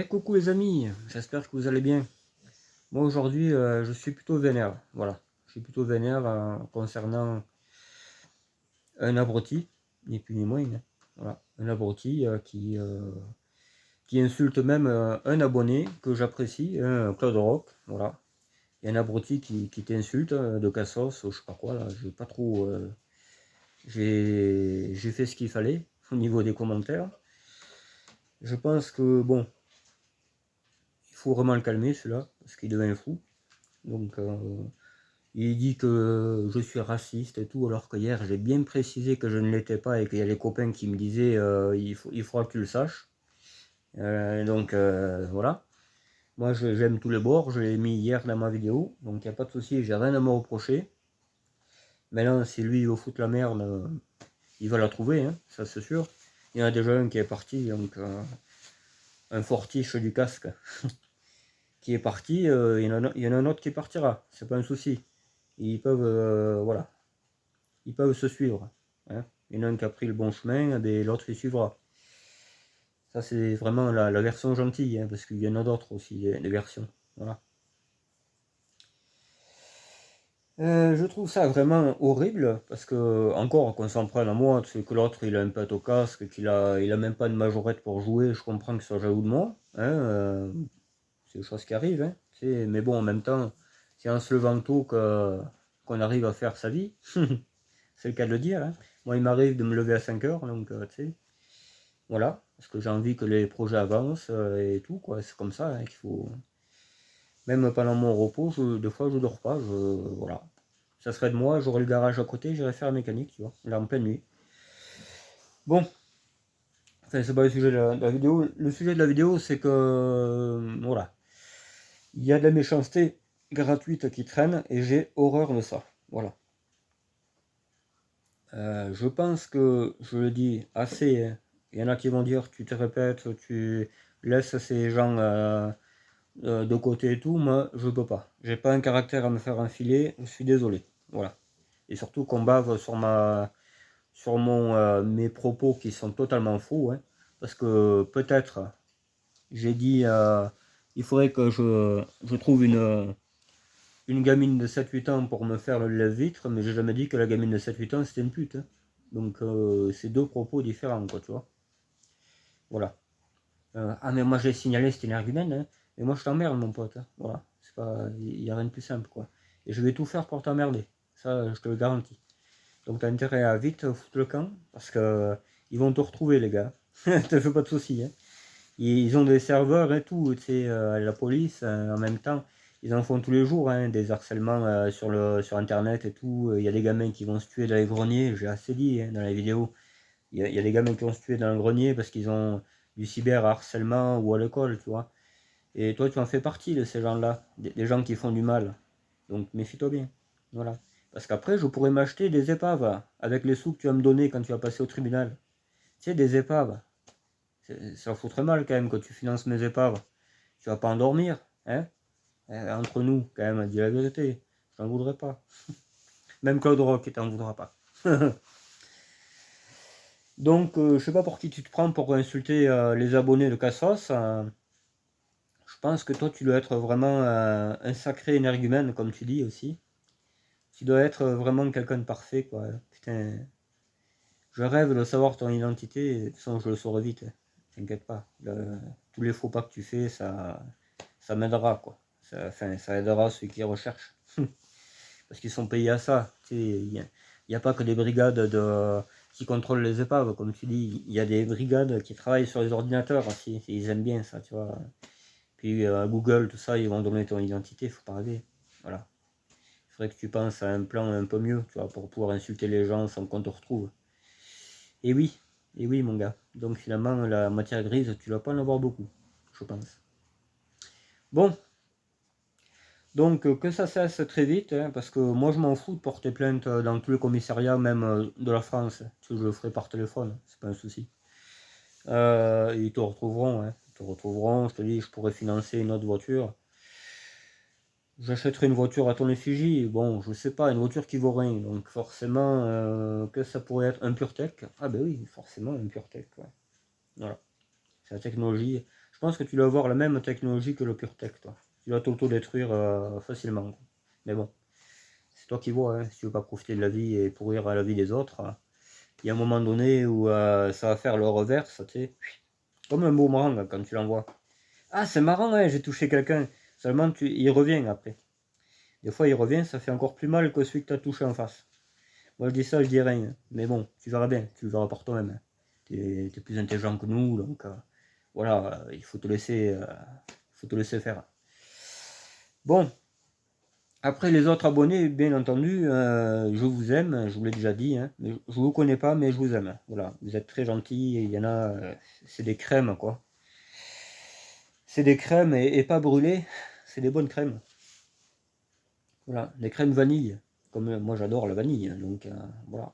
Coucou les amis, j'espère que vous allez bien. Moi aujourd'hui je suis plutôt vénère, voilà. Je suis plutôt vénère concernant un abruti, ni plus ni moins, hein. Voilà. Un abruti qui insulte même un abonné que j'apprécie, Claude Rock, voilà. Il y a un abruti qui t'insulte de Cassos, ou je sais pas quoi, là, j'ai pas trop... j'ai fait ce qu'il fallait au niveau des commentaires. Je pense que, bon, il faut vraiment le calmer celui-là, parce qu'il devient fou. Donc, il dit que je suis raciste et tout, alors que hier j'ai bien précisé que je ne l'étais pas et qu'il y a des copains qui me disaient il faudra que tu le saches. Voilà. Moi j'aime tous les bords, je l'ai mis hier dans ma vidéo, donc il n'y a pas de souci, j'ai rien à me reprocher. Maintenant, si lui il veut foutre la merde, il va la trouver, hein, ça c'est sûr. Il y en a déjà un qui est parti, donc un fortiche du casque qui est parti, il y en a un autre qui partira, c'est pas un souci. Ils peuvent, voilà, ils peuvent se suivre, hein. Il y en a un qui a pris le bon chemin, et l'autre il suivra. Ça c'est vraiment la version gentille, hein, parce qu'il y en a d'autres aussi, des versions. Voilà. Je trouve ça vraiment horrible, parce que, encore qu'on s'en prenne à moi, c'est que l'autre il a un pet au casque, il a même pas de majorette pour jouer, je comprends qu'il soit jaloux de moi, hein, c'est des choses qui arrivent, hein, mais bon, en même temps, c'est en se levant tôt qu'on arrive à faire sa vie, c'est le cas de le dire, hein. Moi il m'arrive de me lever à 5 heures, donc tu sais. Voilà, parce que j'ai envie que les projets avancent et tout, quoi. C'est comme ça, hein, qu'il faut. Même pendant mon repos, des fois je dors pas, voilà. Ça serait de moi, j'aurais le garage à côté, j'irais faire la mécanique, tu vois, là en pleine nuit. Bon, enfin, c'est pas le sujet de la vidéo. Le sujet de la vidéo, c'est que voilà, il y a de la méchanceté gratuite qui traîne et j'ai horreur de ça. Voilà. Je pense que je le dis assez, hein. Il y en a qui vont dire tu te répètes, tu laisses ces gens de côté et tout, moi je peux pas. J'ai pas un caractère à me faire enfiler, je suis désolé. Voilà. Et surtout qu'on bave sur mes propos qui sont totalement faux, hein, parce que peut-être j'ai dit il faudrait que je trouve une gamine de 7-8 ans pour me faire le lève-vitre, mais j'ai jamais dit que la gamine de 7-8 ans c'était une pute, hein. Donc c'est deux propos différents, quoi, tu vois. Voilà. Ah mais moi j'ai signalé, c'était une argument, hein. Et moi je t'emmerde mon pote, hein. Voilà. C'est pas. Il n'y a rien de plus simple, quoi. Et je vais tout faire pour t'emmerder. Ça, je te le garantis. Donc t'as intérêt à vite foutre le camp, parce que ils vont te retrouver les gars. Te fais pas de soucis, hein. Ils ont des serveurs et tout, tu sais, la police, en même temps, ils en font tous les jours, hein, des harcèlements sur internet et tout. Il y a des gamins qui vont se tuer dans les greniers, j'ai assez dit, hein, dans la vidéo. Il y a des gamins qui vont se tuer dans le grenier parce qu'ils ont du cyberharcèlement ou à l'école, tu vois. Et toi, tu en fais partie de ces gens-là, des gens qui font du mal. Donc méfie-toi bien. Voilà. Parce qu'après, je pourrais m'acheter des épaves avec les sous que tu vas me donner quand tu vas passer au tribunal. Tu sais, des épaves. Ça foutrait mal quand même que tu finances mes épaves. Tu vas pas endormir, hein. Entre nous, quand même, dis la vérité. Je t'en voudrais pas. Même Claude Rock, il t'en voudra pas. Donc, je sais pas pour qui tu te prends pour insulter les abonnés de Cassos. Je pense que toi, tu dois être vraiment un sacré énergumène, comme tu dis aussi. Tu dois être vraiment quelqu'un de parfait, quoi. Putain, je rêve de savoir ton identité. De toute façon, je le saurai vite, hein. T'inquiète pas. Tous les faux pas que tu fais, ça m'aidera, quoi. Enfin, ça aidera ceux qui recherchent. Parce qu'ils sont payés à ça. Il n'y a pas que des brigades qui contrôlent les épaves, comme tu dis. Il y a des brigades qui travaillent sur les ordinateurs aussi. Ils aiment bien ça, tu vois. Puis Google, tout ça, ils vont donner ton identité, faut pas rêver. Voilà. Il faudrait que tu penses à un plan un peu mieux, tu vois, pour pouvoir insulter les gens sans qu'on te retrouve. Et oui, et oui, mon gars. Donc finalement, la matière grise, tu vas pas en avoir beaucoup, je pense. Bon, donc que ça cesse très vite, hein, parce que moi je m'en fous de porter plainte dans tous les commissariats, même de la France. Je le ferai par téléphone, c'est pas un souci. Ils te retrouveront, hein. Ils te retrouveront, je te dis, je pourrais financer une autre voiture. J'achèterai une voiture à ton effigie, bon, je sais pas, une voiture qui vaut rien, donc forcément, que ça pourrait être un PureTech. Ah ben oui, forcément un PureTech, ouais. Voilà, c'est la technologie. Je pense que tu dois avoir la même technologie que le PureTech, toi. Tu dois t'auto-détruire facilement. Mais bon, c'est toi qui vois, hein. Si tu veux pas profiter de la vie et pourrir la vie des autres, il y a un moment donné où ça va faire le reverse, tu sais. Comme un boomerang quand tu l'envoies. Ah, c'est marrant, hein, j'ai touché quelqu'un. Seulement, il revient après. Des fois, il revient, ça fait encore plus mal que celui que tu as touché en face. Moi, je dis ça, je dis rien. Mais bon, tu verras bien, tu le verras par toi-même. Tu es plus intelligent que nous, donc voilà, il faut te laisser faire. Bon, après les autres abonnés, bien entendu, je vous aime, je vous l'ai déjà dit, hein, mais je vous connais pas, mais je vous aime. Voilà, vous êtes très gentils, et il y en a, c'est des crèmes, quoi. C'est des crèmes et pas brûlées, c'est des bonnes crèmes. Voilà, des crèmes vanille, comme moi j'adore la vanille, donc voilà.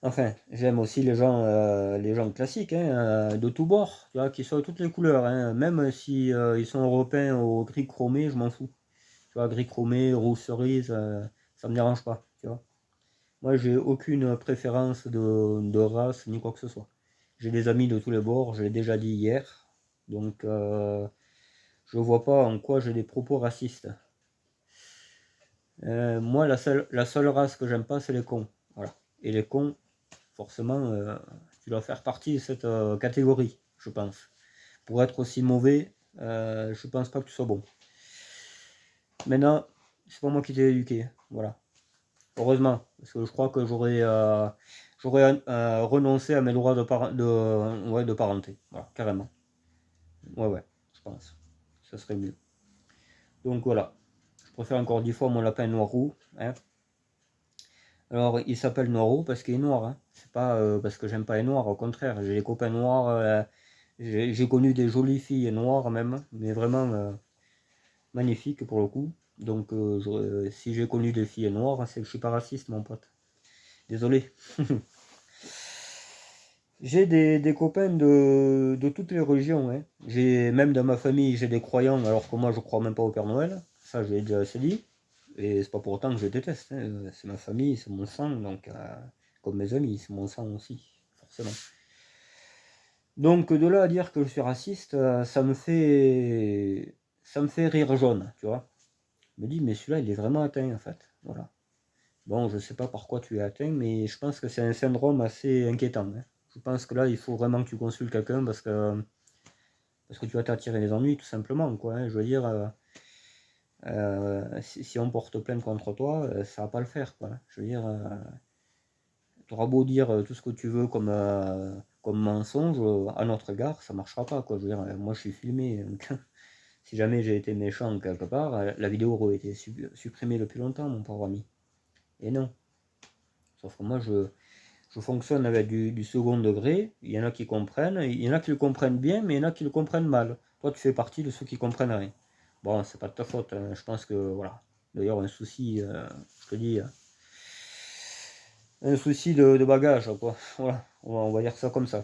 Enfin, j'aime aussi les gens classiques, hein, de tous bords, tu vois, qui sont de toutes les couleurs, hein, même si ils sont européens au gris chromé, je m'en fous. Tu vois, gris chromé, rouge cerise, ça me dérange pas, tu vois. Moi, j'ai aucune préférence de race ni quoi que ce soit. J'ai des amis de tous les bords, je l'ai déjà dit hier, donc je vois pas en quoi j'ai des propos racistes. Moi, la seule race que j'aime pas, c'est les cons. Voilà. Et les cons, forcément, tu dois faire partie de cette catégorie, je pense. Pour être aussi mauvais, je pense pas que tu sois bon. Maintenant, c'est pas moi qui t'ai éduqué, voilà. Heureusement, parce que je crois que j'aurais renoncé à mes droits de parenté, voilà, carrément. Ouais, je pense. Ça serait mieux. Donc voilà. Je préfère encore 10 fois mon lapin noir roux, hein. Alors, il s'appelle Noirou parce qu'il est noir, hein. C'est pas parce que j'aime pas les noirs, au contraire, j'ai des copains noirs, j'ai connu des jolies filles noires même, mais vraiment magnifiques pour le coup. Donc, si j'ai connu des filles noires, c'est que je suis pas raciste, mon pote. Désolé. J'ai des copains de toutes les religions, hein. J'ai, même dans ma famille, j'ai des croyants, alors que moi je crois même pas au Père Noël. Ça, je l'ai déjà assez dit. Et c'est pas pour autant que je les déteste, hein. C'est ma famille, c'est mon sang, donc comme mes amis, c'est mon sang aussi, forcément. Donc de là à dire que je suis raciste, ça me fait rire jaune, tu vois. Je me dis, mais celui-là, il est vraiment atteint, en fait. Voilà. Bon, je sais pas par quoi tu es atteint, mais je pense que c'est un syndrome assez inquiétant, hein. Je pense que là, il faut vraiment que tu consultes quelqu'un parce que tu vas t'attirer les ennuis, tout simplement, quoi, hein. Je veux dire, si on porte plainte contre toi, ça va pas le faire, quoi. Je veux dire, tu auras beau dire tout ce que tu veux comme mensonge à notre égard, ça marchera pas, quoi. Je veux dire, moi je suis filmé, donc si jamais j'ai été méchant quelque part, la vidéo aurait été supprimée depuis longtemps, mon pauvre ami. Et non. Sauf que moi je fonctionne avec du second degré, il y en a qui comprennent, il y en a qui le comprennent bien, mais il y en a qui le comprennent mal. Toi tu fais partie de ceux qui comprennent rien. Bon, c'est pas de ta faute, hein. Je pense que voilà. D'ailleurs, un souci, je te dis, un souci de bagage, quoi. Voilà, on va dire ça comme ça.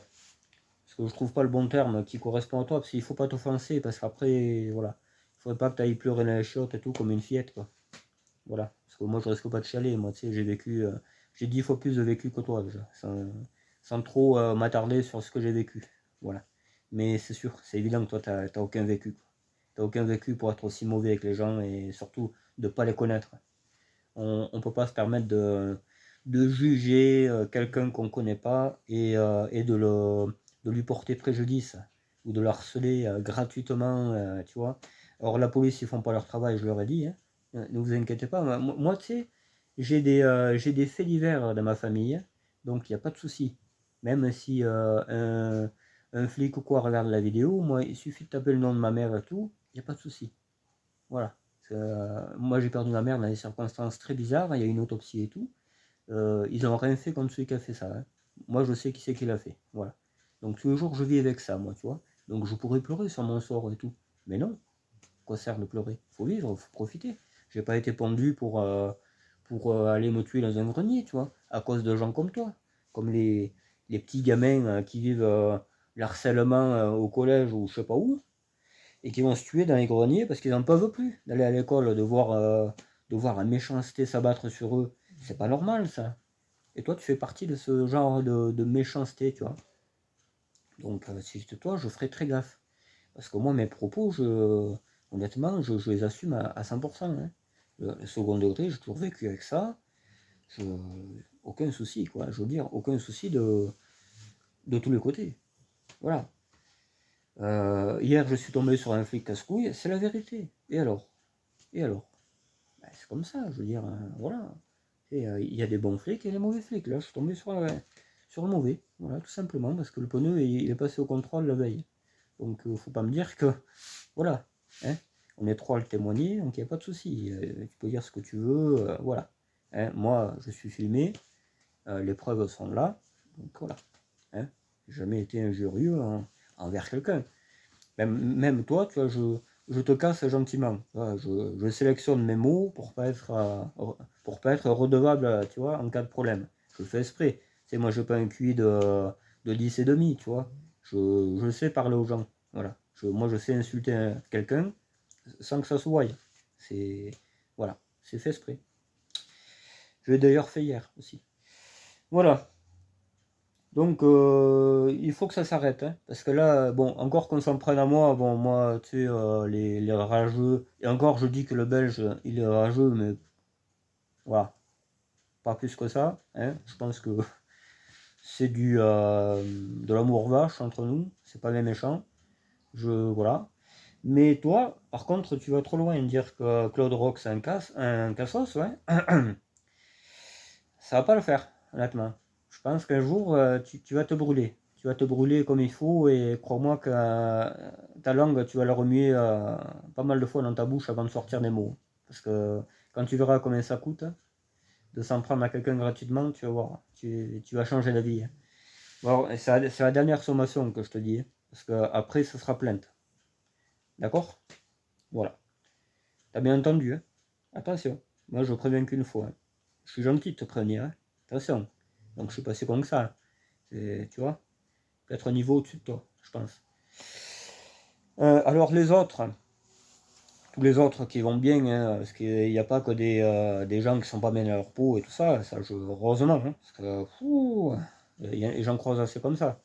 Parce que je trouve pas le bon terme qui correspond à toi, parce qu'il faut pas t'offenser, parce qu'après, voilà, il faudrait pas que tu ailles pleurer dans les chiottes et tout, comme une fillette, quoi. Voilà, parce que moi je risque pas de chialer, moi, tu sais, j'ai vécu, j'ai 10 fois plus de vécu que toi, déjà, sans trop m'attarder sur ce que j'ai vécu, voilà. Mais c'est sûr, c'est évident que toi, t'as aucun vécu, quoi. T'as aucun vécu pour être aussi mauvais avec les gens, et surtout, de pas les connaître. On ne peut pas se permettre de juger quelqu'un qu'on ne connaît pas et de lui porter préjudice ou de le harceler gratuitement, tu vois. Alors la police, ils font pas leur travail, je leur ai dit, hein. Ne vous inquiétez pas. Moi, tu sais, j'ai des faits divers dans ma famille, donc il n'y a pas de souci. Même si un flic ou quoi regarde la vidéo, moi, il suffit de taper le nom de ma mère et tout, il n'y a pas de souci. Voilà. Moi, j'ai perdu ma mère dans des circonstances très bizarres. Il y a une autopsie et tout. Ils n'ont rien fait contre celui qui a fait ça, hein. Moi, je sais qui c'est qui l'a fait. Voilà. Donc, tous les jours, je vis avec ça, moi, tu vois. Donc, je pourrais pleurer sur mon sort et tout. Mais non, quoi sert de pleurer? Faut vivre, faut profiter. J'ai pas été pendu pour aller me tuer dans un grenier, tu vois, à cause de gens comme toi. Comme les petits gamins qui vivent l'harcèlement au collège ou je sais pas où et qui vont se tuer dans les greniers parce qu'ils n'en peuvent plus d'aller à l'école, de voir la méchanceté s'abattre sur eux. C'est pas normal ça. Et toi, tu fais partie de ce genre de méchanceté, tu vois. Donc si j'étais toi, je ferais très gaffe. Parce que moi, mes propos, honnêtement, je les assume à 100%. Hein. Le second degré, j'ai toujours vécu avec ça. Je, aucun souci, quoi. Je veux dire, aucun souci de tous les côtés. Voilà. Hier, je suis tombé sur un flic casse-couille, c'est la vérité. Et alors? Et alors? Ben, c'est comme ça, je veux dire, voilà. Il y a des bons flics et des mauvais flics. Là, je suis tombé sur le mauvais. Voilà, tout simplement, parce que le pneu, il est passé au contrôle la veille. Donc, faut pas me dire que, voilà, hein, on est trois à le témoigner, donc il n'y a pas de souci. Tu peux dire ce que tu veux, voilà. Hein, moi, je suis filmé, les preuves sont là, donc voilà. Hein, j'ai jamais été injurieux envers quelqu'un. Même toi, tu vois, je te casse gentiment. Voilà, je sélectionne mes mots pour pas être redevable, tu vois, en cas de problème. Je le fais exprès. C'est moi, je pas un QI de 10 et demi, tu vois. Je sais parler aux gens. Voilà. Moi, je sais insulter quelqu'un sans que ça se voie. C'est voilà, c'est fait exprès. Je l'ai d'ailleurs fait hier aussi. Voilà. Donc, il faut que ça s'arrête, hein, parce que là, bon, encore qu'on s'en prenne à moi, bon, moi, tu sais, les rageux, et encore, je dis que le Belge, il est rageux, mais voilà, pas plus que ça, hein, je pense que c'est de l'amour vache entre nous, c'est pas les méchants, voilà. Mais toi, par contre, tu vas trop loin, dire que Claude Rock, c'est un cassos, ouais, ça va pas le faire, honnêtement. Je pense qu'un jour, tu vas te brûler. Tu vas te brûler comme il faut et crois-moi que ta langue, tu vas la remuer pas mal de fois dans ta bouche avant de sortir des mots. Parce que quand tu verras combien ça coûte de s'en prendre à quelqu'un gratuitement, tu vas voir, tu vas changer d'avis. Bon, c'est la dernière sommation que je te dis, hein, parce qu'après, ce sera plainte. D'accord? Voilà. T'as bien entendu, hein? Attention, moi je préviens qu'une fois. Hein. Je suis gentil de te prévenir, hein. Attention. Donc je suis pas si con que ça. Tu vois, peut-être un niveau au-dessus de toi, je pense. Alors les autres, tous les autres qui vont bien, hein, parce qu'il n'y a pas que des gens qui sont pas bien dans leur peau et tout ça, heureusement, hein, parce que j'en croise assez comme ça.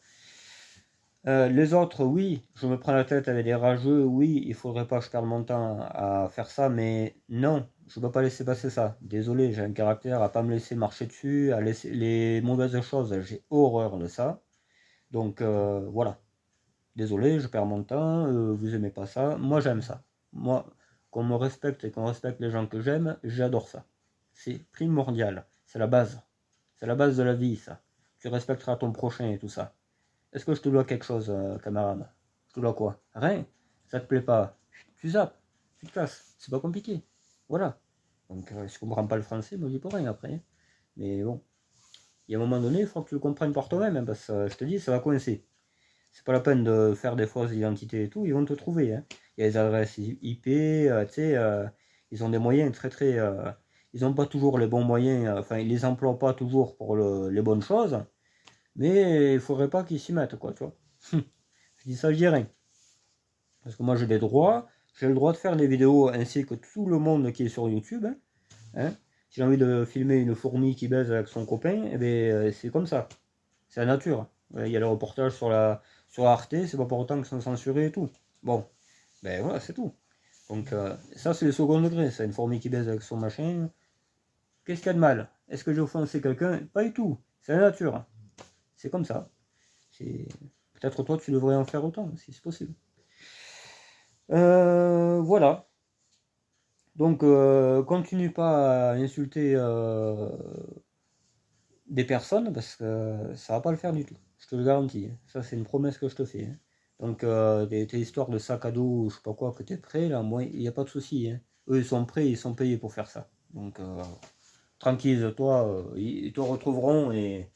Les autres, oui, je me prends la tête avec des rageux, oui, il faudrait pas que je perde mon temps à faire ça, mais non, je ne peux pas laisser passer ça. Désolé, j'ai un caractère à pas me laisser marcher dessus, à laisser les mauvaises choses, j'ai horreur de ça. Donc voilà, désolé, je perds mon temps, vous aimez pas ça, moi j'aime ça. Moi, qu'on me respecte et qu'on respecte les gens que j'aime, j'adore ça. C'est primordial, c'est la base. C'est la base de la vie, ça. Tu respecteras ton prochain et tout ça. Est-ce que je te dois quelque chose, camarade? Je te dois quoi? Rien. Ça te plaît pas? Tu zappes, tu te casses. C'est pas compliqué. Voilà. Donc, si tu comprends pas le français, me dis pas rien après. Hein. Mais bon, il y a un moment donné, il faut que tu le comprennes par toi-même, hein, parce que je te dis, ça va coincer. C'est pas la peine de faire des fausses identités et tout, ils vont te trouver. Hein. Il y a les adresses IP, tu sais, ils ont des moyens très très. Ils n'ont pas toujours les bons moyens, enfin, ils les emploient pas toujours pour les bonnes choses, mais il faudrait pas qu'ils s'y mettent, quoi, tu vois. Je dis ça, je dis rien. Parce que moi j'ai des droits, j'ai le droit de faire des vidéos ainsi que tout le monde qui est sur YouTube. Hein. Hein. Si j'ai envie de filmer une fourmi qui baise avec son copain, eh bien, c'est comme ça. C'est la nature. Il y a le reportage sur Arte, c'est pas pour autant qu'ils sont censurés et tout. Bon, ben voilà, c'est tout. Donc ça c'est le second degré, c'est une fourmi qui baise avec son machin. Qu'est-ce qu'il y a de mal? Est-ce que j'ai offensé quelqu'un? Pas du tout. C'est la nature. C'est comme ça. Peut-être toi tu devrais en faire autant, si c'est possible. Voilà. Donc, continue pas à insulter des personnes parce que ça va pas le faire du tout. Je te le garantis. Hein. Ça, c'est une promesse que je te fais. Hein. Donc, tes histoires de sac à dos, je sais pas quoi, que tu es prêt, là, moi, il n'y a pas de souci. Hein. Eux, ils sont prêts, ils sont payés pour faire ça. Donc, tranquille-toi, ils te retrouveront et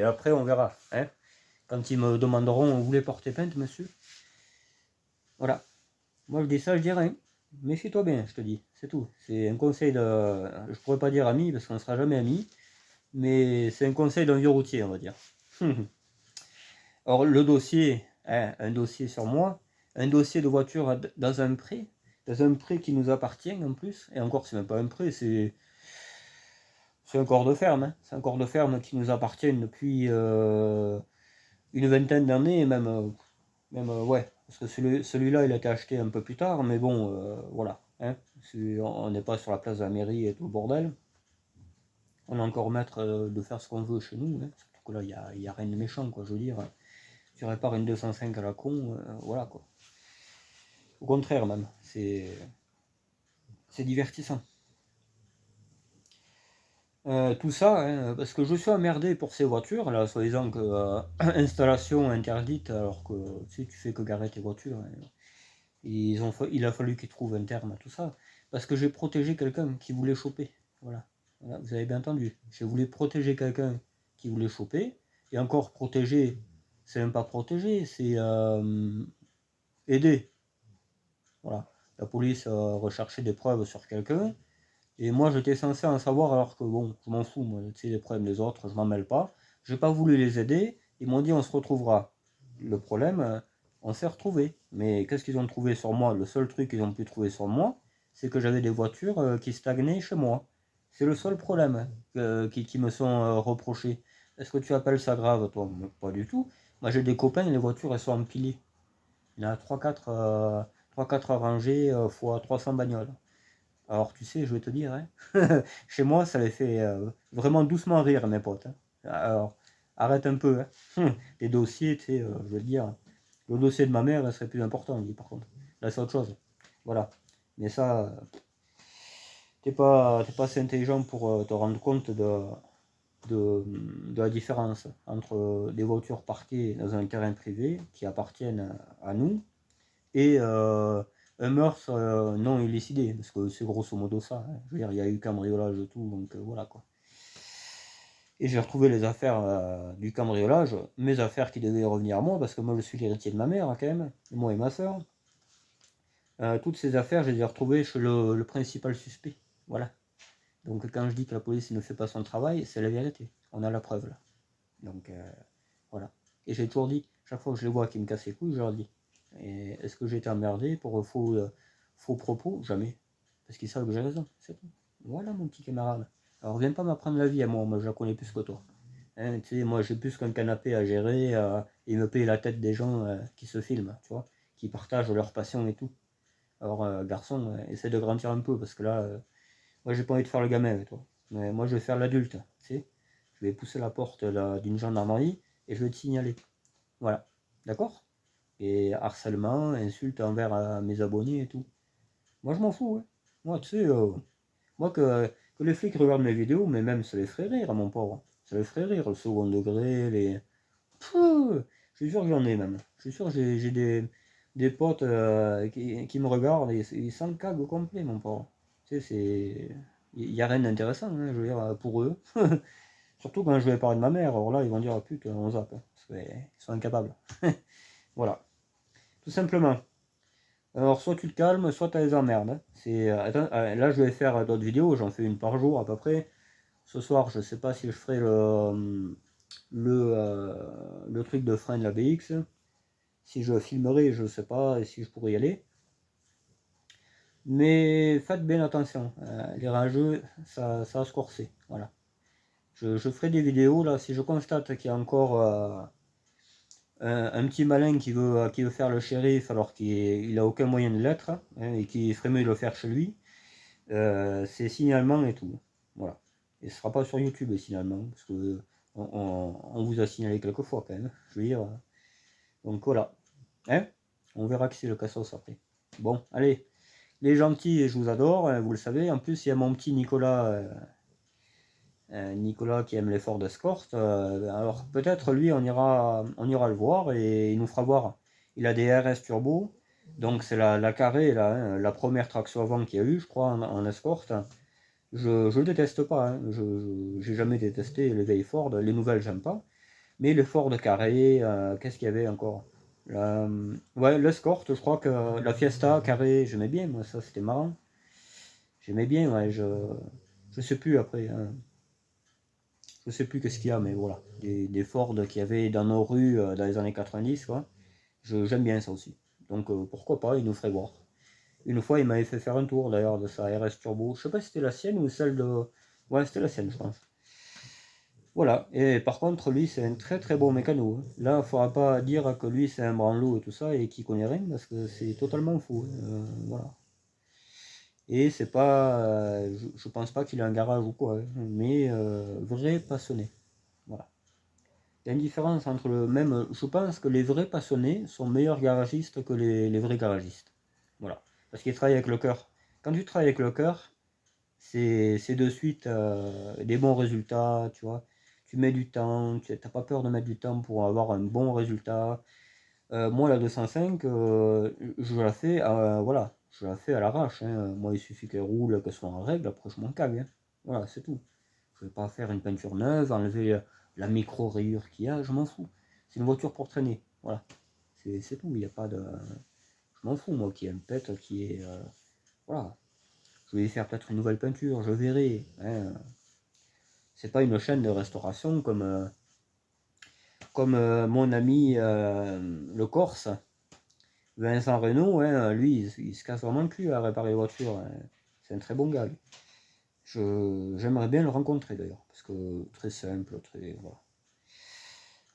après, on verra. Hein. Quand ils me demanderont, vous voulez porter plainte, monsieur? Voilà. Moi, je dis ça, je dis rien. Méfie-toi bien, je te dis, c'est tout. C'est un conseil de. Je pourrais pas dire ami parce qu'on ne sera jamais amis, mais c'est un conseil d'un vieux routier, on va dire. Or, le dossier, hein, un dossier sur moi, un dossier de voiture dans un pré qui nous appartient en plus, et encore, c'est même pas un pré, c'est un corps de ferme, hein. C'est un corps de ferme qui nous appartient depuis une vingtaine d'années, ouais, parce que celui-là, il a été acheté un peu plus tard, mais bon, voilà, hein, on n'est pas sur la place de la mairie et tout le bordel. On est encore maître de faire ce qu'on veut chez nous, hein, surtout que là, y a rien de méchant, quoi, je veux dire. Tu répares une 205 à la con, voilà, quoi. Au contraire, même, c'est divertissant. Tout ça, hein, parce que je suis emmerdé pour ces voitures, là, soi-disant que installation interdite, alors que tu fais que garer tes voitures. Hein. Il a fallu qu'ils trouvent un terme à tout ça, parce que j'ai protégé quelqu'un qui voulait choper. Voilà. Voilà, vous avez bien entendu. J'ai voulu protéger quelqu'un qui voulait choper, et encore protéger, c'est même pas protéger, c'est aider. Voilà. La police recherchait des preuves sur quelqu'un, et moi j'étais censé en savoir alors que bon, je m'en fous, moi, tu sais, les problèmes des autres, je m'en mêle pas. J'ai pas voulu les aider, ils m'ont dit on se retrouvera. Le problème, on s'est retrouvés. Mais qu'est-ce qu'ils ont trouvé sur moi? Le seul truc qu'ils ont pu trouver sur moi, c'est que j'avais des voitures qui stagnaient chez moi. C'est le seul problème qui me sont reprochés. Est-ce que tu appelles ça grave, toi? Pas du tout. Moi j'ai des copains, les voitures elles sont empilées. Il y en a 3-4 rangées fois 300 bagnoles. Alors tu sais, je vais te dire, hein, chez moi, ça les fait vraiment doucement rire, mes potes. Hein. Alors, arrête un peu. Hein. Les dossiers, tu sais, je veux dire, le dossier de ma mère serait plus important, lui, par contre. Là, c'est autre chose. Voilà. Mais ça, t'es pas assez intelligent pour te rendre compte de la différence entre des voitures parquées dans un terrain privé qui appartiennent à nous et un meurtre non élucidé, parce que c'est grosso modo ça. Hein. Je veux dire, il y a eu cambriolage et tout, donc voilà quoi. Et j'ai retrouvé les affaires du cambriolage, mes affaires qui devaient revenir à moi, parce que moi je suis l'héritier de ma mère hein, quand même, moi et ma soeur. Toutes ces affaires, je les ai retrouvées chez le principal suspect. Voilà. Donc quand je dis que la police ne fait pas son travail, c'est la vérité. On a la preuve là. Donc voilà. Et j'ai toujours dit, chaque fois que je les vois qui me cassent les couilles, je leur dis. Et est-ce que j'ai été emmerdé pour faux propos? Jamais. Parce qu'ils savent que j'ai raison, c'est tout. Voilà mon petit camarade. Alors viens pas m'apprendre la vie à moi, moi je la connais plus que toi. Hein, tu sais, moi j'ai plus qu'un canapé à gérer et me payer la tête des gens qui se filment, tu vois, qui partagent leur passion et tout. Alors garçon, essaie de grandir un peu parce que là, moi j'ai pas envie de faire le gamin avec toi. Mais moi je vais faire l'adulte, tu sais. Je vais pousser la porte d'une gendarmerie et je vais te signaler. Voilà. D'accord? Et harcèlement, insultes envers mes abonnés et tout. Moi je m'en fous, hein. Moi tu sais, moi que les flics regardent mes vidéos, mais même ça les ferait rire, mon pauvre. Ça les ferait rire, le second degré, les. Pouh, je suis sûr que j'en ai même. Je suis sûr que j'ai des potes qui me regardent et ils s'en cagent au complet, mon pauvre. Tu sais, c'est. Il n'y a rien d'intéressant, hein, je veux dire, pour eux. Surtout quand je vais parler de ma mère, alors là, ils vont dire, putain, on zappe. Hein, parce qu'ils sont incapables. Voilà. Tout simplement. Alors, soit tu te calmes, soit tu as les emmerdes. Hein. Attends, là, je vais faire d'autres vidéos, j'en fais une par jour à peu près. Ce soir, je sais pas si je ferai le truc de frein de la BX. Si je filmerai, je sais pas et si je pourrais y aller. Mais faites bien attention. Les rageux, ça va se corser. Voilà. Je ferai des vidéos là. Si je constate qu'il y a encore un petit malin qui veut faire le shérif alors qu'il a aucun moyen de l'être hein, et qui ferait mieux de le faire chez lui, c'est signalement et tout. Voilà. Et ce sera pas sur YouTube les signalements, parce que on vous a signalé quelques fois quand même. Je veux dire. Donc voilà. Hein, on verra qui c'est le cassos après. Bon, allez. Les gentils, je vous adore, vous le savez. En plus, il y a mon petit Nicolas qui aime les Ford Escort. Alors peut-être lui, on ira le voir et il nous fera voir. Il a des RS Turbo, donc c'est la carrée, là, hein, la première traction avant qu'il y a eu, je crois, en Escort. Je le déteste pas, hein. J'ai jamais détesté les vieilles Ford, les nouvelles j'aime pas. Mais les Ford carré, qu'est-ce qu'il y avait encore? Ouais, l'Escort, je crois que la Fiesta carré, j'aimais bien, moi ça c'était marrant. J'aimais bien, ouais, je sais plus après. Hein. Je sais plus qu'est-ce qu'il y a, mais voilà. Des Ford qu'il y avait dans nos rues dans les années 90, quoi. J'aime bien ça aussi. Donc pourquoi pas, il nous ferait voir. Une fois, il m'avait fait faire un tour d'ailleurs de sa RS Turbo. Je sais pas si c'était la sienne ou celle de. Ouais, c'était la sienne, je pense. Voilà, et par contre, lui, c'est un très très bon mécano, hein. Là, il ne faudra pas dire que lui, c'est un branlot et tout ça, et qu'il connaît rien, parce que c'est totalement faux, hein. Voilà. Et c'est pas, je pense pas qu'il a un garage ou quoi, hein, mais vrai passionné. Voilà. Il y a une différence entre le même. Je pense que les vrais passionnés sont meilleurs garagistes que les vrais garagistes. Voilà. Parce qu'ils travaillent avec le cœur. Quand tu travailles avec le cœur, c'est de suite des bons résultats, tu vois. Tu mets du temps, tu n'as pas peur de mettre du temps pour avoir un bon résultat. Moi, la 205, je la fais, voilà, je la fais à l'arrache, hein. Moi, il suffit qu'elle roule, qu'elle soit en règle, après je m'en cague, hein. Voilà, c'est tout. Je vais pas faire une peinture neuve, enlever la micro-rayure qu'il y a, je m'en fous. C'est une voiture pour traîner, voilà. C'est tout, il n'y a pas de... Je m'en fous, moi, qui est un pète, qui est... voilà. Je vais y faire peut-être une nouvelle peinture, je verrai, hein. C'est pas une chaîne de restauration comme mon ami le Corse, Vincent Renault, hein, lui, il se casse vraiment le cul à réparer les voitures, hein. C'est un très bon gars. J'aimerais bien le rencontrer d'ailleurs, parce que très simple, très... Voilà.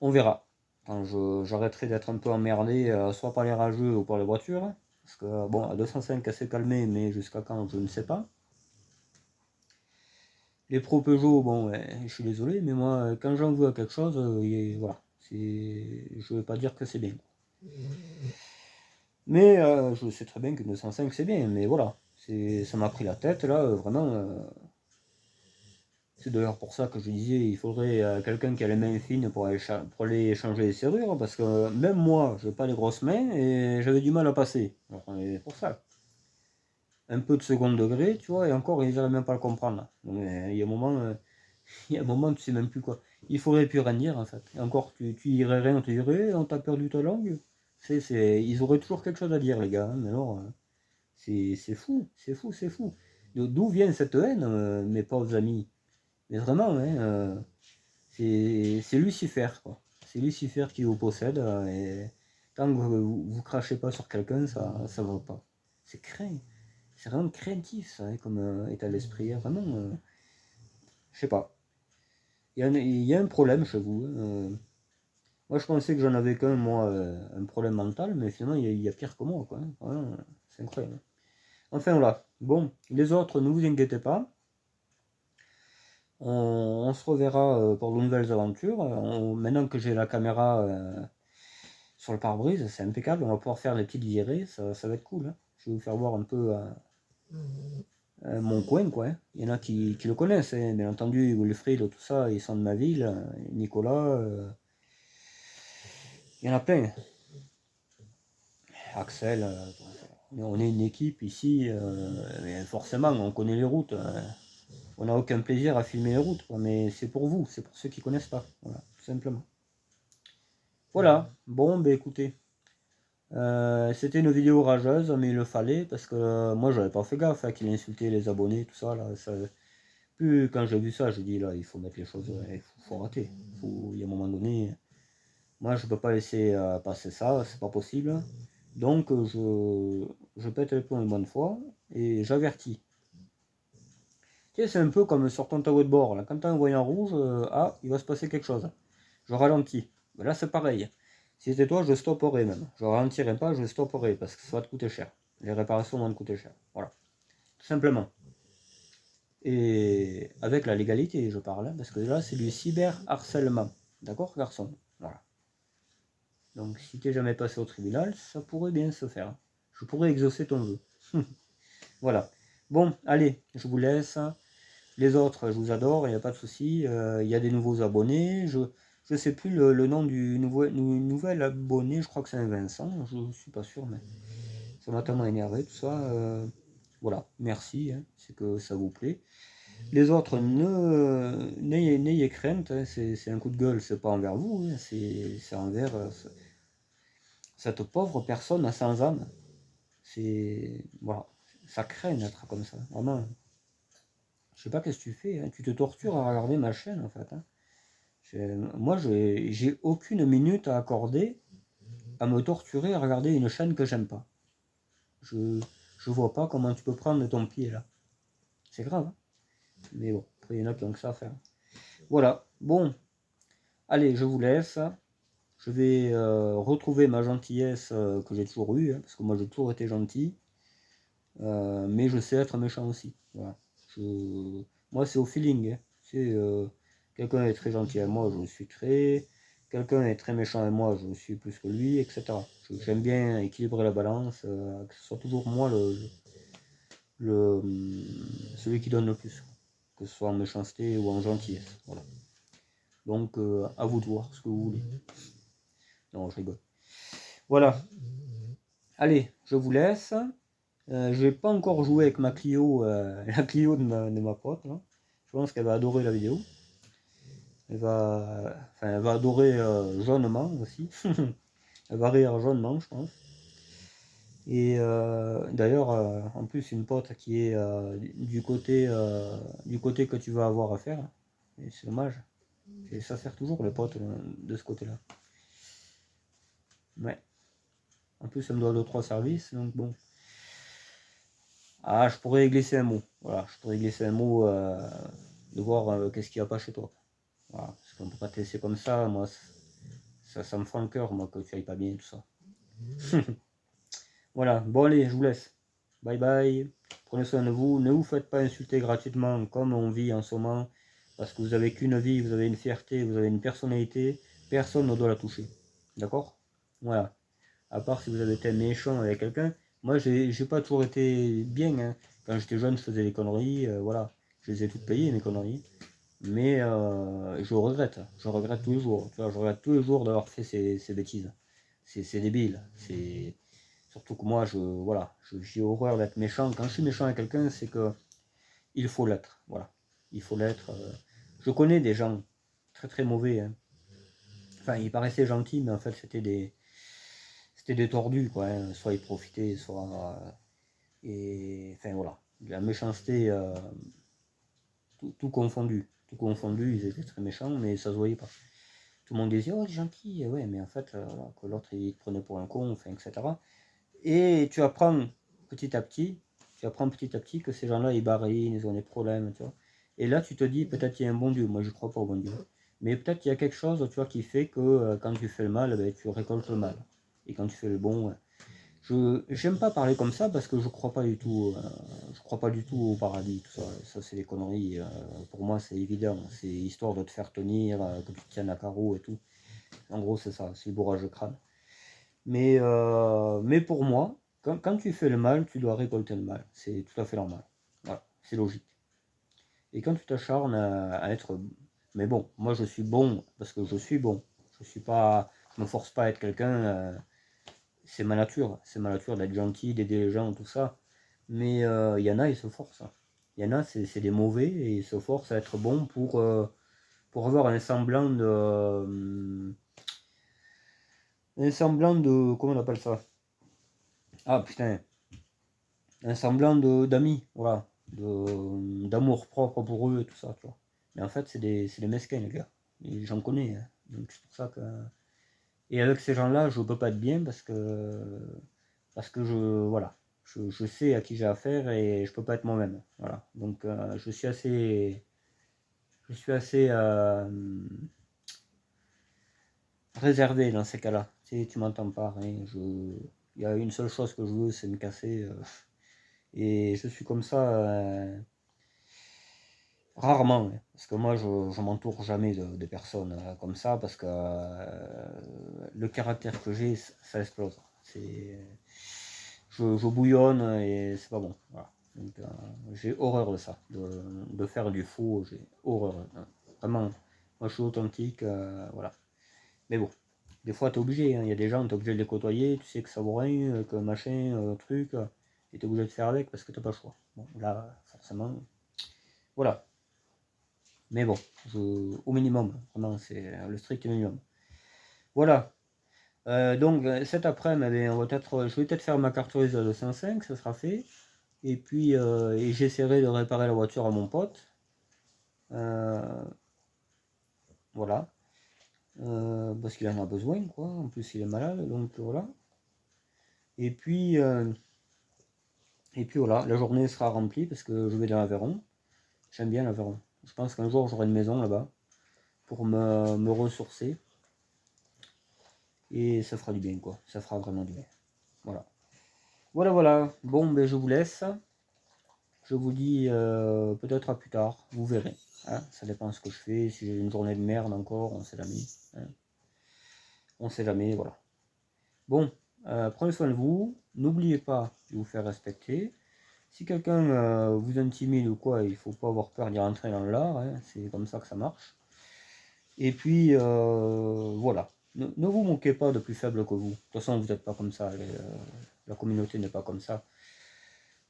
On verra. Quand j'arrêterai d'être un peu emmerdé, soit par les rageux ou par les voitures. Parce que, bon, à 205, elle s'est calmée, mais jusqu'à quand, je ne sais pas. Les pros Peugeot, bon, ouais, je suis désolé, mais moi, quand j'en veux à quelque chose, voilà. Je ne veux pas dire que c'est bien. Mais je sais très bien qu'une 205 c'est bien, mais voilà. Ça m'a pris la tête là, vraiment. C'est d'ailleurs pour ça que je disais il faudrait quelqu'un qui a les mains fines pour aller changer les serrures, parce que même moi, je n'ai pas les grosses mains et j'avais du mal à passer. Alors, pour ça. Un peu de second degré, tu vois, et encore, ils n'arrivent même pas à le comprendre. Donc, il y a un moment, il y a un moment, tu sais même plus quoi. Il faudrait plus rien dire en fait. Et encore, tu irais rien, on te dirait, on t'a perdu ta langue. Ils auraient toujours quelque chose à dire, les gars, hein, mais alors. C'est fou, c'est fou, c'est fou. D'où vient cette haine, mes pauvres amis? Mais vraiment, hein, c'est Lucifer, quoi. C'est Lucifer qui vous possède, et tant que vous crachez pas sur quelqu'un, ça va pas. C'est craint. C'est vraiment craintif, ça, hein, comme état d'esprit, hein. Vraiment, je sais pas. Il y a un problème chez vous, hein. Moi, je pensais que j'en avais qu'un, moi, un problème mental, mais finalement, il y a pire que moi, quoi, hein. Vraiment, c'est incroyable. Enfin, voilà. Bon, les autres, ne vous inquiétez pas. On se reverra pour de nouvelles aventures. Maintenant que j'ai la caméra sur le pare-brise, c'est impeccable. On va pouvoir faire des petites virées. Ça va être cool, hein. Je vais vous faire voir un peu mon coin, quoi, hein. Il y en a qui le connaissent, hein. Bien entendu, Wilfried, tout ça, ils sont de ma ville. Nicolas, il y en a plein. Axel, on est une équipe ici. Mais forcément, on connaît les routes, hein. On n'a aucun plaisir à filmer les routes, quoi, mais c'est pour vous, c'est pour ceux qui connaissent pas. Voilà, tout simplement. Voilà, bon, ben écoutez, c'était une vidéo rageuse, mais il le fallait, parce que moi j'avais pas fait gaffe, hein, qu'il insultait les abonnés, tout ça, là. Puis quand j'ai vu ça, je dis là, il faut mettre les choses, il faut rater. Il y a un moment donné, moi je peux pas laisser passer ça, c'est pas possible. Donc je pète les plombs une bonne fois, et j'avertis. Tu sais, c'est un peu comme sur ton tableau de bord, là. Quand tu as un voyant rouge, il va se passer quelque chose. Je ralentis. Mais là, c'est pareil. Si c'était toi, je stopperais même. Je ralentirais pas, je stopperais, parce que ça va te coûter cher. Les réparations vont te coûter cher. Voilà. Tout simplement. Et avec la légalité, je parle, hein, parce que là, c'est du cyberharcèlement. D'accord, garçon? Voilà. Donc, si t'es jamais passé au tribunal, ça pourrait bien se faire. Je pourrais exaucer ton vœu. Voilà. Bon, allez, je vous laisse. Les autres, je vous adore, il n'y a pas de souci. Il y a des nouveaux abonnés. Je sais plus le nom du nouvel abonné, je crois que c'est un Vincent, je ne suis pas sûr, mais ça m'a tellement énervé tout ça. Voilà, merci, hein, c'est que ça vous plaît. Les autres, n'ayez crainte, hein, c'est un coup de gueule, c'est pas envers vous, hein, c'est envers cette pauvre personne sans âme. Voilà, ça craint d'être comme ça, vraiment. Je sais pas qu'est-ce que tu fais, hein. Tu te tortures à regarder ma chaîne en fait, hein. Moi, j'ai aucune minute à accorder à me torturer à regarder une chaîne que j'aime pas. Je, je vois pas comment tu peux prendre ton pied là. C'est grave, hein. Mais bon, après il y en a qui ont que ça à faire. Voilà, bon, allez, je vous laisse. Je vais retrouver ma gentillesse que j'ai toujours eue, hein, parce que moi j'ai toujours été gentil, mais je sais être méchant aussi. Voilà. Moi c'est au feeling. Hein. C'est quelqu'un est très gentil avec moi, je suis très. Quelqu'un est très méchant avec moi, je suis plus que lui, etc. J'aime bien équilibrer la balance, que ce soit toujours moi celui qui donne le plus, que ce soit en méchanceté ou en gentillesse. Voilà. Donc à vous de voir ce que vous voulez. Non, je rigole. Voilà. Allez, je vous laisse. Je n'ai pas encore joué avec ma Clio, la Clio de ma pote. Là. Je pense qu'elle va adorer la vidéo. Elle va adorer jaunement aussi. Elle va rire jaunement, je pense. Et d'ailleurs, en plus, une pote qui est du côté que tu vas avoir à faire. Et c'est dommage. Et ça sert toujours les potes de ce côté-là. Ouais. En plus, elle me doit 2-3 services, donc bon. Ah, je pourrais glisser un mot. Voilà, je pourrais glisser un mot de voir qu'est-ce qu'il n'y a pas chez toi. Voilà, parce qu'on peut pas te laisser comme ça, moi, ça me fend le cœur, moi, que tu ailles pas bien et tout ça. Voilà, bon allez, je vous laisse. Bye bye. Prenez soin de vous. Ne vous faites pas insulter gratuitement comme on vit en ce moment. Parce que vous avez qu'une vie, vous avez une fierté, vous avez une personnalité. Personne ne doit la toucher. D'accord? Voilà. À part si vous avez été méchant avec quelqu'un. Moi, j'ai pas toujours été bien. Hein. Quand j'étais jeune, je faisais des conneries. Voilà. Je les ai toutes payées, mes conneries. Mais je regrette. Je regrette tous les jours. Tu vois, je regrette tous les jours d'avoir fait ces bêtises. C'est débile. C'est. Surtout que moi, voilà, j'ai horreur d'être méchant. Quand je suis méchant avec quelqu'un, c'est que il faut l'être. Voilà, il faut l'être. Je connais des gens très très mauvais. Hein. Enfin, ils paraissaient gentils, mais en fait, c'était des tordus, quoi. Hein. Soit ils profitaient, soit et enfin voilà, la méchanceté, tout confondu, tout confondu. Ils étaient très méchants, mais ça se voyait pas. Tout le monde disait oh, il est gentil, ouais, mais en fait, voilà, que l'autre il te prenait pour un con, enfin, etc. Et tu apprends petit à petit que ces gens-là, ils barrinent, ils ont des problèmes, tu vois. Et là, tu te dis, peut-être qu'il y a un bon Dieu. Moi, je crois pas au bon Dieu. Mais peut-être qu'il y a quelque chose, tu vois, qui fait que quand tu fais le mal, ben, tu récoltes le mal. Et quand tu fais le bon, je j'aime pas parler comme ça parce que je crois pas du tout au paradis, tout ça. Ça, c'est des conneries. Pour moi, c'est évident. C'est histoire de te faire tenir, que tu te tiennes à carreau et tout. En gros, c'est ça, c'est le bourrage de crâne. Mais pour moi, quand tu fais le mal, tu dois récolter le mal. C'est tout à fait normal. Voilà, c'est logique. Et quand tu t'acharnes à être. Mais bon, moi je suis bon parce que je suis bon. Je suis pas. Je me force pas à être quelqu'un. C'est ma nature. C'est ma nature d'être gentil, d'aider les gens, tout ça. Mais il y en a, ils se forcent. Hein. Il y en a, c'est des mauvais et ils se forcent à être bons pour avoir un semblant de. Un semblant de. Comment on appelle ça? Ah putain, un semblant d'amis, voilà, d'amour propre pour eux et tout ça, tu vois. Mais en fait, c'est des mesquins, les gars. Et j'en connais, hein. Donc c'est pour ça que. Et avec ces gens-là, je peux pas être bien parce que voilà, je sais à qui j'ai affaire et je peux pas être moi-même. Voilà. Donc je suis assez réservé dans ces cas-là. Tu m'entends pas, hein, il y a une seule chose que je veux, c'est me casser. Et je suis comme ça. Rarement, ouais. Parce que moi je m'entoure jamais de personnes comme ça, parce que le caractère que j'ai, ça explose. Je bouillonne et c'est pas bon. Voilà. Donc, j'ai horreur de ça, de faire du faux, j'ai horreur. Hein. Vraiment, moi je suis authentique, voilà. Mais bon, des fois t'es obligé, hein. Il y a des gens, t'es obligé de les côtoyer, tu sais que ça vaut rien, que machin, truc, et t'es obligé de faire avec parce que t'as pas le choix. Bon, là, forcément, voilà. Mais bon, au minimum, vraiment, c'est le strict minimum. Voilà. Donc cet après-midi, je vais peut-être faire ma carte grise de 105, ça sera fait. Et puis j'essaierai de réparer la voiture à mon pote. Euh, voilà. Parce qu'il en a besoin, quoi. En plus, il est malade, donc voilà. Et puis, euh, et puis voilà, la journée sera remplie parce que je vais dans l'Aveyron. J'aime bien l'Aveyron. Je pense qu'un jour j'aurai une maison là-bas. pour me ressourcer. Et ça fera du bien, quoi. Ça fera vraiment du bien. Voilà. Voilà. Bon, ben je vous laisse. Je vous dis peut-être à plus tard. Vous verrez. Hein, ça dépend de ce que je fais. Si j'ai une journée de merde encore, on sait jamais. Hein. On sait jamais, voilà. Bon, prenez soin de vous. N'oubliez pas de vous faire respecter. Si quelqu'un vous intimide ou quoi, il faut pas avoir peur d'y rentrer dans l'art. Hein, c'est comme ça que ça marche. Et puis, voilà. Ne vous moquez pas de plus faible que vous. De toute façon, vous n'êtes pas comme ça. La communauté n'est pas comme ça.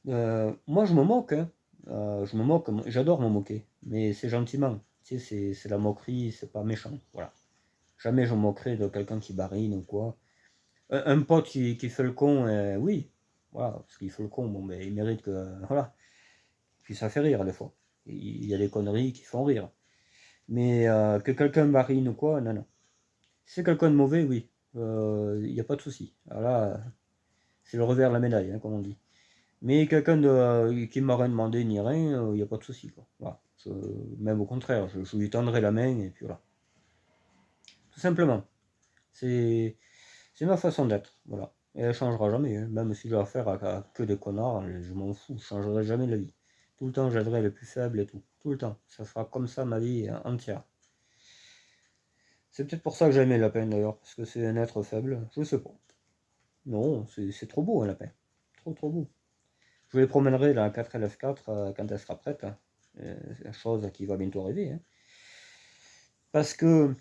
Moi, je me moque. Hein. Je me moque. J'adore me moquer. Mais c'est gentiment. Tu sais, c'est la moquerie, c'est pas méchant. Voilà. Jamais je me moquerai de quelqu'un qui barine ou quoi. Un pote qui fait le con, oui. Voilà. Parce qu'il fait le con, bon, ben, il mérite que. Voilà. Puis ça fait rire, des fois. Il y a des conneries qui font rire. Mais que quelqu'un barine ou quoi, non. Si c'est quelqu'un de mauvais, oui, il n'y a pas de souci. Alors là, c'est le revers de la médaille, hein, comme on dit. Mais quelqu'un qui m'a rien demandé ni rien, il n'y a pas de souci, quoi. Voilà. Même au contraire, je lui tendrai la main et puis voilà. Tout simplement. C'est ma façon d'être, voilà. Et elle changera jamais, hein. Même si j'ai affaire à que des connards, je m'en fous, je changerai jamais la vie. Tout le temps, j'aiderai les plus faibles et tout. Tout le temps. Ça sera comme ça ma vie entière. C'est peut-être pour ça que j'aimais la peine d'ailleurs, parce que c'est un être faible, je sais pas. Non, c'est trop beau un lapin. Trop beau. Je les promènerai la 4LF4 quand elle sera prête. Hein. La chose qui va bientôt arriver. Hein. Parce que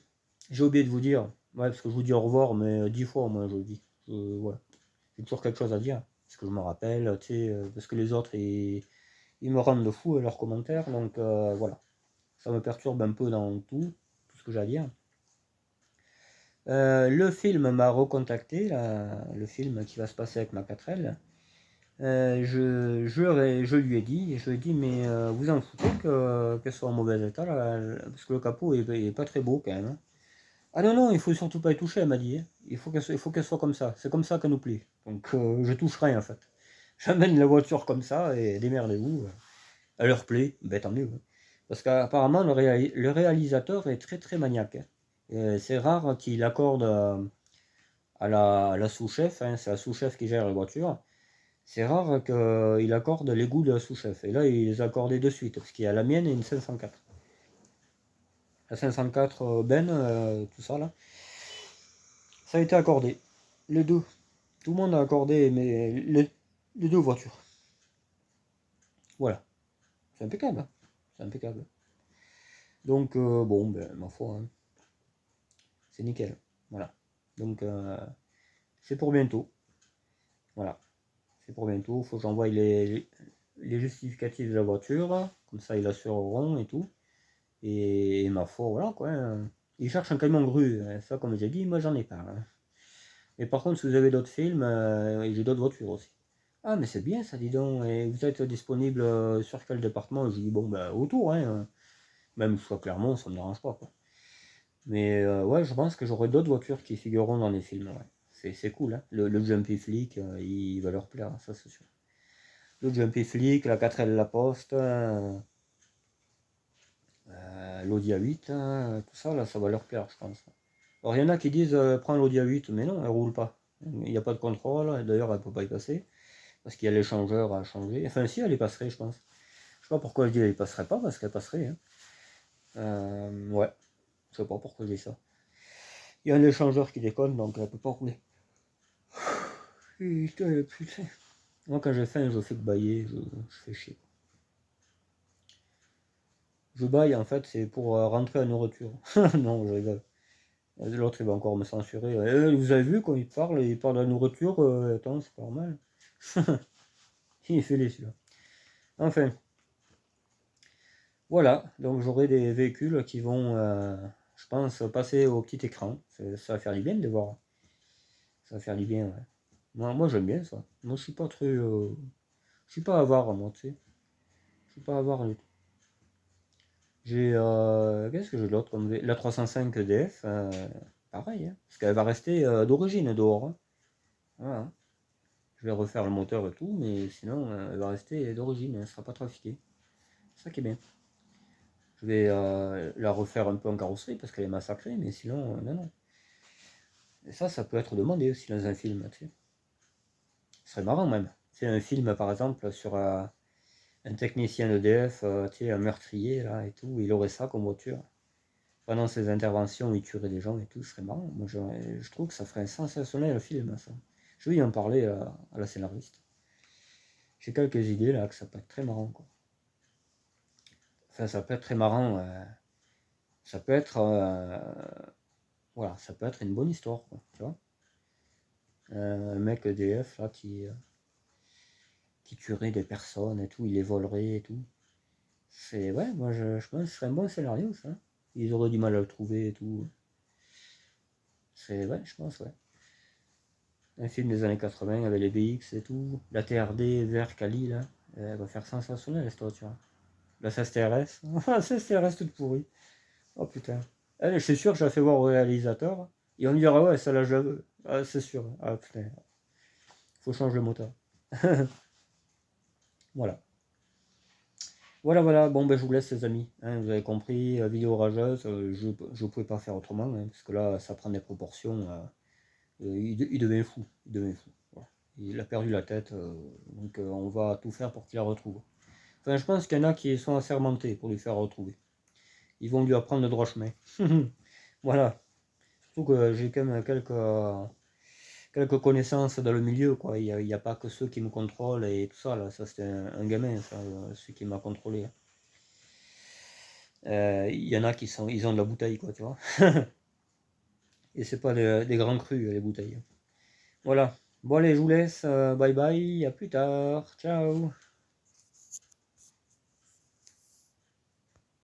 j'ai oublié de vous dire, ouais, parce que je vous dis au revoir, mais 10 fois au moins je le dis. Voilà. J'ai toujours quelque chose à dire. Parce que je me rappelle, tu sais, parce que les autres ils me rendent de fou à leurs commentaires. Donc voilà. Ça me perturbe un peu dans tout ce que j'ai à dire. Le film m'a recontacté, là, le film qui va se passer avec ma 4L. Je lui ai dit, mais vous en foutez qu'elle soit en mauvais état, là, parce que le capot est pas très beau quand même. Hein. Ah non, il faut surtout pas y toucher, elle m'a dit. Hein. Il faut qu'elle soit comme ça, c'est comme ça qu'elle nous plaît. Donc je touche rien en fait. J'amène la voiture comme ça et démerdez-vous. Elle leur plaît, ben tant mieux. Hein. Parce qu'apparemment le réalisateur est très maniaque. Hein. C'est rare qu'il accorde à la sous-chef, hein, c'est la sous-chef qui gère la voiture. C'est rare qu'il accorde les goûts de la sous-chef. Et là, il les a accordés de suite, parce qu'il y a la mienne et une 504. La 504 Ben, tout ça là, ça a été accordé. Les deux. Tout le monde a accordé mais les deux voitures. Voilà. C'est impeccable. Hein. C'est impeccable. Donc, bon, ben, ma foi, hein, c'est nickel. Voilà. Donc, c'est pour bientôt. Voilà. C'est pour bientôt. Il faut que j'envoie les justificatifs de la voiture. Comme ça, ils l'assureront et tout. Et ma foi, voilà quoi. Hein. Ils cherchent un camion grue. Ça, comme j'ai dit, moi j'en ai pas. Hein. Mais par contre, si vous avez d'autres films, j'ai d'autres voitures aussi. Ah, mais c'est bien ça, dis donc. Et vous êtes disponible sur quel département? Je dis, bon, bah, autour. Hein. Même soit Clermont, ça me dérange pas. Quoi. Mais ouais, je pense que j'aurai d'autres voitures qui figureront dans les films. Ouais. C'est cool. Hein. Le Jumpy Flick, il va leur plaire, ça c'est sûr. Le Jumpy Flick, la 4L La Poste. L'Audi A8, hein, tout ça, là, ça va leur plaire, je pense. Alors, il y en a qui disent prends l'Audi A8, mais non, elle roule pas. Il n'y a pas de contrôle, d'ailleurs, elle ne peut pas y passer, parce qu'il y a l'échangeur à changer. Enfin, si, elle y passerait, je pense. Je sais pas pourquoi je dis elle y passerait pas, parce qu'elle passerait. Hein. Ouais, je sais pas pourquoi je dis ça. Il y a un échangeur qui déconne, donc elle peut pas rouler. Putain. Moi, quand j'ai faim, je fais que bailler, je fais chier. Je baille, en fait, c'est pour rentrer à la nourriture. Non, je rigole. L'autre il va encore me censurer. Vous avez vu quand il parle de la nourriture, attends, c'est pas normal. Il est fêlé celui-là. Enfin, voilà, donc j'aurai des véhicules qui vont, je pense, passer au petit écran. Ça va faire du bien de les voir. Ça va faire du bien, ouais. Moi j'aime bien ça. Moi je suis pas très. Je suis pas avare, moi, tu sais. Je suis pas avare du tout. J'ai. Qu'est-ce que j'ai d'autre comme la 305 DF, pareil, hein, parce qu'elle va rester d'origine dehors. Hein. Voilà. Je vais refaire le moteur et tout, mais sinon, elle va rester d'origine, elle ne sera pas trafiquée. C'est ça qui est bien. Je vais la refaire un peu en carrosserie parce qu'elle est massacrée, mais sinon, non, non. Et ça peut être demandé aussi dans un film, tu sais. Ce serait marrant même. C'est un film, par exemple, sur un technicien EDF, tu sais, un meurtrier, là, et tout, il aurait ça comme voiture. Pendant ses interventions, il tuerait des gens et tout, ce serait marrant. Moi, je trouve que ça ferait un sensationnel film, ça. Je vais y en parler à la scénariste. J'ai quelques idées, là, que ça peut être très marrant, quoi. Enfin, ça peut être très marrant. Ça peut être... voilà, ça peut être une bonne histoire, quoi, tu vois. Un mec EDF, là, qui tuerait des personnes et tout, il les volerait et tout. C'est... Ouais, moi, je pense que ce serait un bon scénario, ça. Ils auraient du mal à le trouver et tout. C'est... Ouais, je pense, ouais. Un film des années 80 avec les BX et tout. La TRD vers Cali, là. Elle va faire sensationnel, cette voiture. La CSTRS. La CSTRS toute pourrie. Oh putain. Elle, je suis sûr que je la fais voir au réalisateur. Et on me dira, ouais, ça là, je la veux. Ah, c'est sûr. Ah putain. Faut changer le moteur. Voilà. Voilà, voilà. Bon, ben, je vous laisse, les amis. Hein, vous avez compris. Vidéo rageuse. Je ne pouvais pas faire autrement. Hein, parce que là, ça prend des proportions. Il devient fou. Il devient fou. Voilà. Il a perdu la tête. Donc, on va tout faire pour qu'il la retrouve. Enfin, je pense qu'il y en a qui sont assermentés pour lui faire retrouver. Ils vont lui apprendre le droit chemin. Voilà. Surtout que j'ai quand même quelques connaissances dans le milieu, quoi. Il y a pas que ceux qui me contrôlent et tout ça, là. Ça, c'était un gamin, ça, celui qui m'a contrôlé. Il y en a ils ont de la bouteille, quoi, tu vois. Et c'est pas des grands crus, les bouteilles. Voilà. Bon, allez, je vous laisse. Bye bye. À plus tard. Ciao.